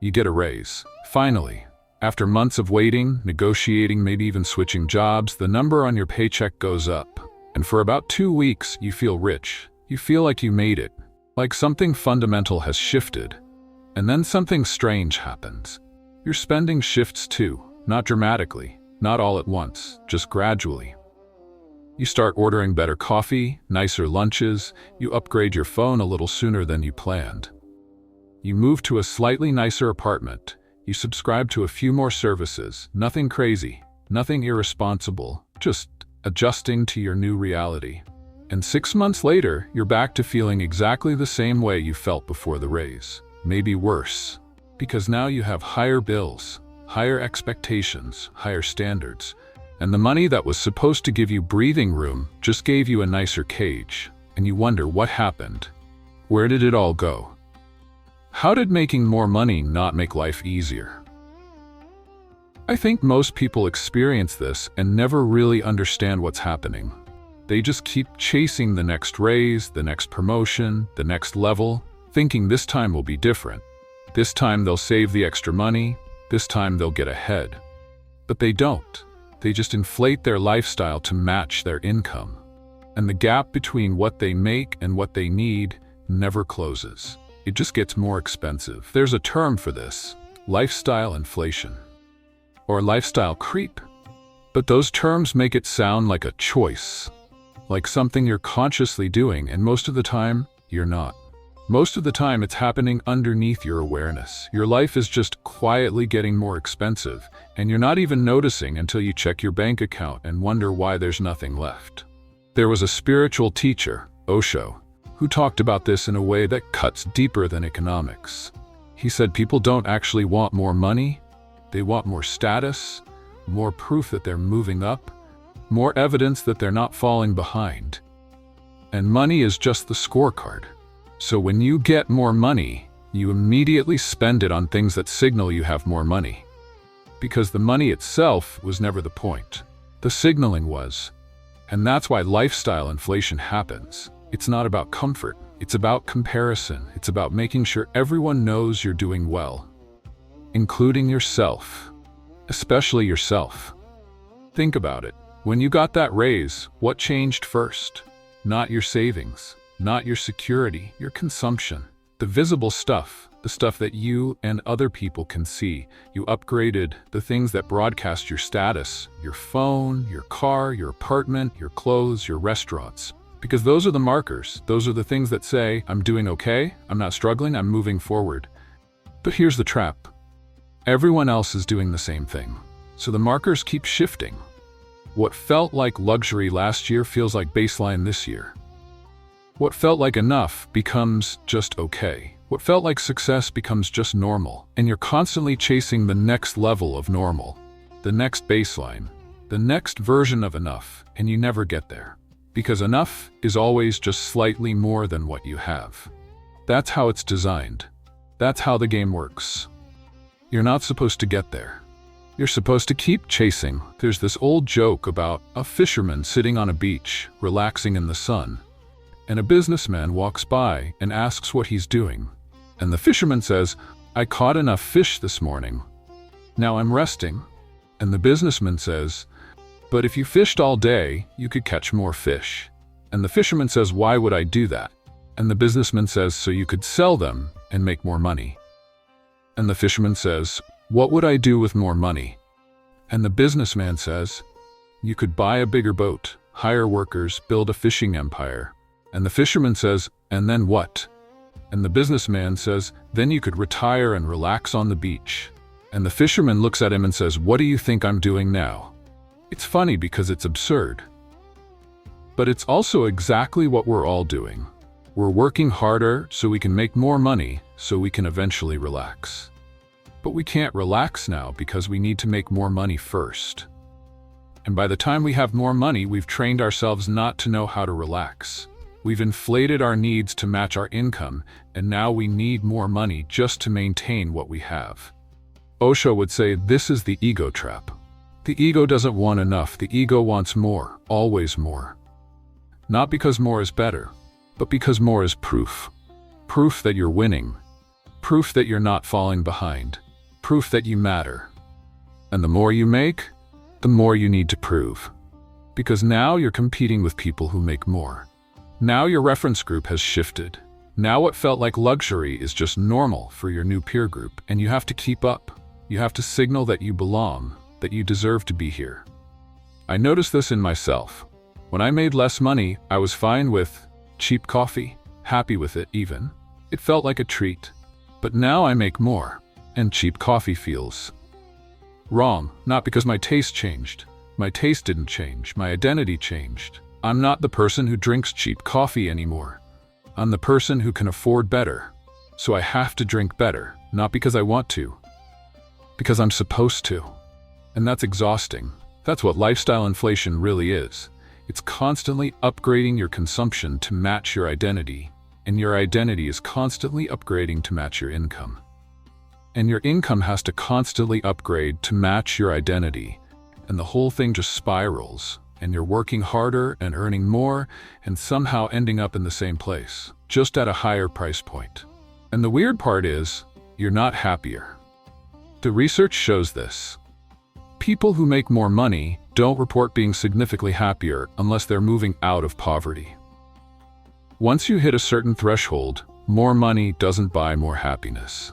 You get a raise. Finally. After months of waiting, negotiating, maybe even switching jobs, the number on your paycheck goes up. And for about 2 weeks, you feel rich. You feel like you made it. Like something fundamental has shifted. And then something strange happens. Your spending shifts too. Not dramatically. Not all at once. Just gradually. You start ordering better coffee, nicer lunches. You upgrade your phone a little sooner than you planned. You move to a slightly nicer apartment. You subscribe to a few more services. Nothing crazy, nothing irresponsible, just adjusting to your new reality. And 6 months later, you're back to feeling exactly the same way you felt before the raise. Maybe worse. Because now you have higher bills, higher expectations, higher standards. And the money that was supposed to give you breathing room just gave you a nicer cage. And you wonder what happened. Where did it all go? How did making more money not make life easier? I think most people experience this and never really understand what's happening. They just keep chasing the next raise, the next promotion, the next level, thinking this time will be different. This time they'll save the extra money, this time they'll get ahead. But they don't. They just inflate their lifestyle to match their income. And the gap between what they make and what they need never closes. It just gets more expensive. There's a term for this: lifestyle inflation, or lifestyle creep. But those terms make it sound like a choice, like something you're consciously doing, and most of the time, you're not. Most of the time, it's happening underneath your awareness. Your life is just quietly getting more expensive, and you're not even noticing until you check your bank account and wonder why there's nothing left. There was a spiritual teacher, Osho, who talked about this in a way that cuts deeper than economics. He said people don't actually want more money, they want more status, more proof that they're moving up, more evidence that they're not falling behind. And money is just the scorecard. So when you get more money, you immediately spend it on things that signal you have more money. Because the money itself was never the point. The signaling was. And that's why lifestyle inflation happens. It's not about comfort. It's about comparison. It's about making sure everyone knows you're doing well, including yourself, especially yourself. Think about it. When you got that raise, what changed first? Not your savings, not your security, your consumption. The visible stuff, the stuff that you and other people can see. You upgraded the things that broadcast your status, your phone, your car, your apartment, your clothes, your restaurants. Because those are the markers. Those are the things that say, I'm doing okay, I'm not struggling, I'm moving forward. But here's the trap. Everyone else is doing the same thing. So the markers keep shifting. What felt like luxury last year feels like baseline this year. What felt like enough becomes just okay. What felt like success becomes just normal. And you're constantly chasing the next level of normal, the next baseline, the next version of enough, and you never get there. Because enough is always just slightly more than what you have. That's how it's designed. That's how the game works. You're not supposed to get there. You're supposed to keep chasing. There's this old joke about a fisherman sitting on a beach, relaxing in the sun. And a businessman walks by and asks what he's doing. And the fisherman says, I caught enough fish this morning. Now I'm resting. And the businessman says, but if you fished all day, you could catch more fish. And the fisherman says, why would I do that? And the businessman says, so you could sell them and make more money. And the fisherman says, what would I do with more money? And the businessman says, you could buy a bigger boat, hire workers, build a fishing empire. And the fisherman says, and then what? And the businessman says, then you could retire and relax on the beach. And the fisherman looks at him and says, what do you think I'm doing now? It's funny because it's absurd. But it's also exactly what we're all doing. We're working harder so we can make more money so we can eventually relax. But we can't relax now because we need to make more money first. And by the time we have more money, we've trained ourselves not to know how to relax. We've inflated our needs to match our income, and now we need more money just to maintain what we have. Osho would say this is the ego trap. The ego doesn't want enough. The ego wants more, always more. Not because more is better, but because more is proof. Proof that you're winning. Proof that you're not falling behind. Proof that you matter. And the more you make, the more you need to prove. Because now you're competing with people who make more. Now your reference group has shifted. Now what felt like luxury is just normal for your new peer group, and you have to keep up. You have to signal that you belong, that you deserve to be here. I noticed this in myself. When I made less money, I was fine with cheap coffee, happy with it even. It felt like a treat. But now I make more, and cheap coffee feels wrong, not because my taste changed. My taste didn't change, my identity changed. I'm not the person who drinks cheap coffee anymore. I'm the person who can afford better. So I have to drink better, not because I want to, because I'm supposed to. And that's exhausting. That's what lifestyle inflation really is. It's constantly upgrading your consumption to match your identity, and your identity is constantly upgrading to match your income. And your income has to constantly upgrade to match your identity, and the whole thing just spirals, and you're working harder and earning more and somehow ending up in the same place, just at a higher price point. And the weird part is, you're not happier. The research shows this. People who make more money don't report being significantly happier unless they're moving out of poverty. Once you hit a certain threshold, more money doesn't buy more happiness.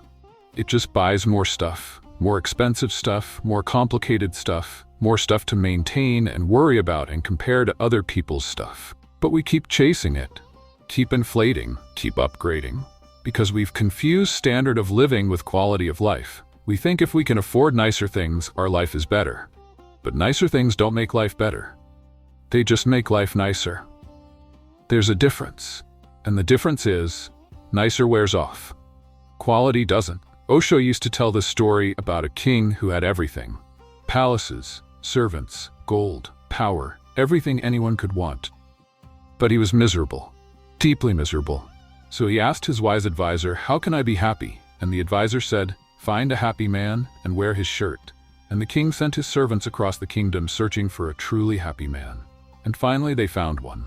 It just buys more stuff, more expensive stuff, more complicated stuff, more stuff to maintain and worry about and compare to other people's stuff. But we keep chasing it, keep inflating, keep upgrading, because we've confused standard of living with quality of life. We think if we can afford nicer things, our life is better. But nicer things don't make life better. They just make life nicer. There's a difference, and the difference is, nicer wears off. Quality doesn't. Osho used to tell this story about a king who had everything. Palaces, servants, gold, power, everything anyone could want. But he was miserable, deeply miserable. So he asked his wise advisor, "How can I be happy?" And the advisor said, "Find a happy man and wear his shirt." And the king sent his servants across the kingdom searching for a truly happy man. And finally they found one.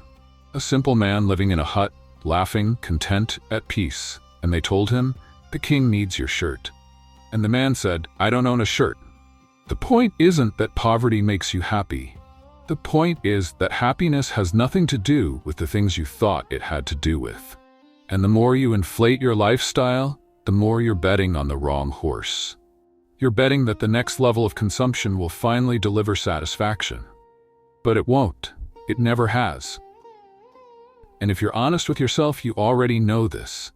A simple man living in a hut, laughing, content, at peace. And they told him, "The king needs your shirt." And the man said, "I don't own a shirt." The point isn't that poverty makes you happy. The point is that happiness has nothing to do with the things you thought it had to do with. And the more you inflate your lifestyle, the more you're betting on the wrong horse. You're betting that the next level of consumption will finally deliver satisfaction. But it won't. It never has. And if you're honest with yourself, you already know this.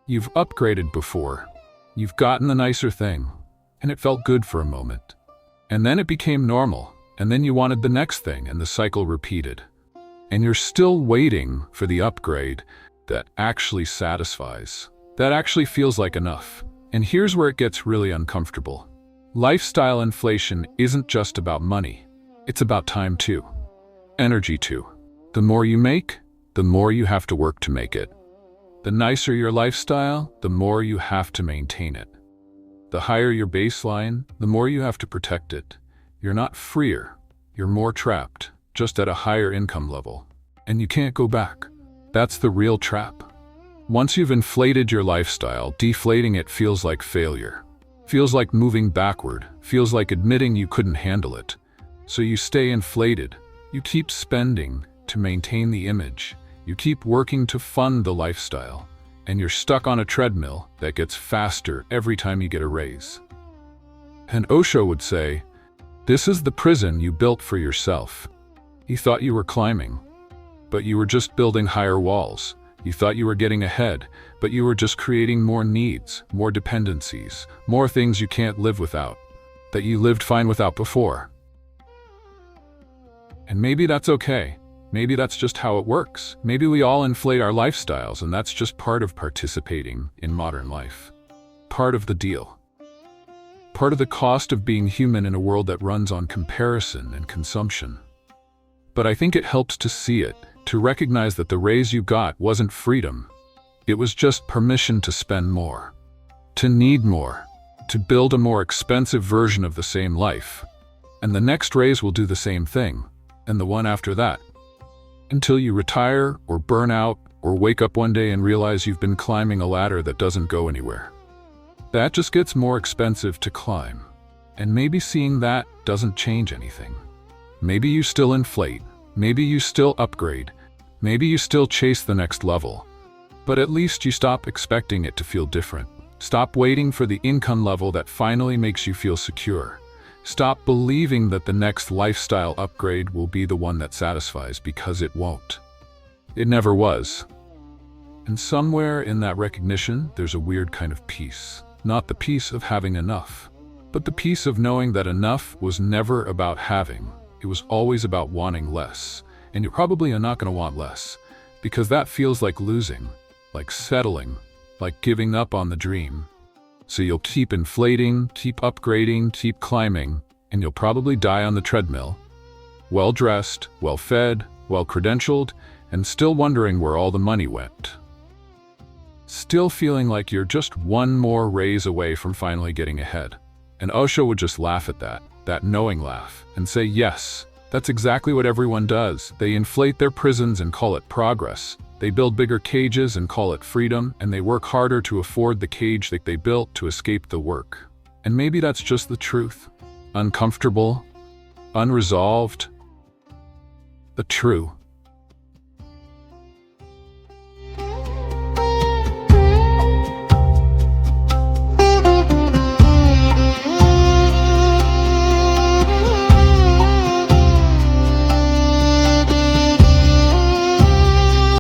You've upgraded before. You've gotten the nicer thing, and it felt good for a moment. And then it became normal, and then you wanted the next thing, and the cycle repeated. And you're still waiting for the upgrade that actually satisfies, that actually feels like enough. And here's where it gets really uncomfortable. Lifestyle inflation isn't just about money. It's about time too. Energy too. The more you make, the more you have to work to make it. The nicer your lifestyle, the more you have to maintain it. The higher your baseline, the more you have to protect it. You're not freer, you're more trapped, just at a higher income level. And you can't go back. That's the real trap. Once you've inflated your lifestyle, deflating it feels like failure. Feels like moving backward, feels like admitting you couldn't handle it. So you stay inflated. You keep spending to maintain the image. You keep working to fund the lifestyle. And you're stuck on a treadmill that gets faster every time you get a raise. And Osho would say, "This is the prison you built for yourself." You thought you were climbing, but you were just building higher walls. You thought you were getting ahead, but you were just creating more needs, more dependencies, more things you can't live without, that you lived fine without before. And maybe that's okay. Maybe that's just how it works. Maybe we all inflate our lifestyles, and that's just part of participating in modern life. Part of the deal. Part of the cost of being human in a world that runs on comparison and consumption. But I think it helps to see it, to recognize that the raise you got wasn't freedom. It was just permission to spend more, to need more, to build a more expensive version of the same life. And the next raise will do the same thing, and the one after that. Until you retire or burn out or wake up one day and realize you've been climbing a ladder that doesn't go anywhere. That just gets more expensive to climb. And maybe seeing that doesn't change anything. Maybe you still inflate, maybe you still upgrade, maybe you still chase the next level. But at least you stop expecting it to feel different. Stop waiting for the income level that finally makes you feel secure. Stop believing that the next lifestyle upgrade will be the one that satisfies, because it won't. It never was. And somewhere in that recognition, there's a weird kind of peace. Not the peace of having enough, but the peace of knowing that enough was never about having. It was always about wanting less. And you're probably not going to want less, because that feels like losing, like settling, like giving up on the dream. So you'll keep inflating, keep upgrading, keep climbing, and you'll probably die on the treadmill, well-dressed, well-fed, well-credentialed, and still wondering where all the money went. Still feeling like you're just one more raise away from finally getting ahead. And Osho would just laugh at that knowing laugh, and say, yes, that's exactly what everyone does. They inflate their prisons and call it progress. They build bigger cages and call it freedom, and they work harder to afford the cage that they built to escape the work. And maybe that's just the truth. Uncomfortable, unresolved, but true.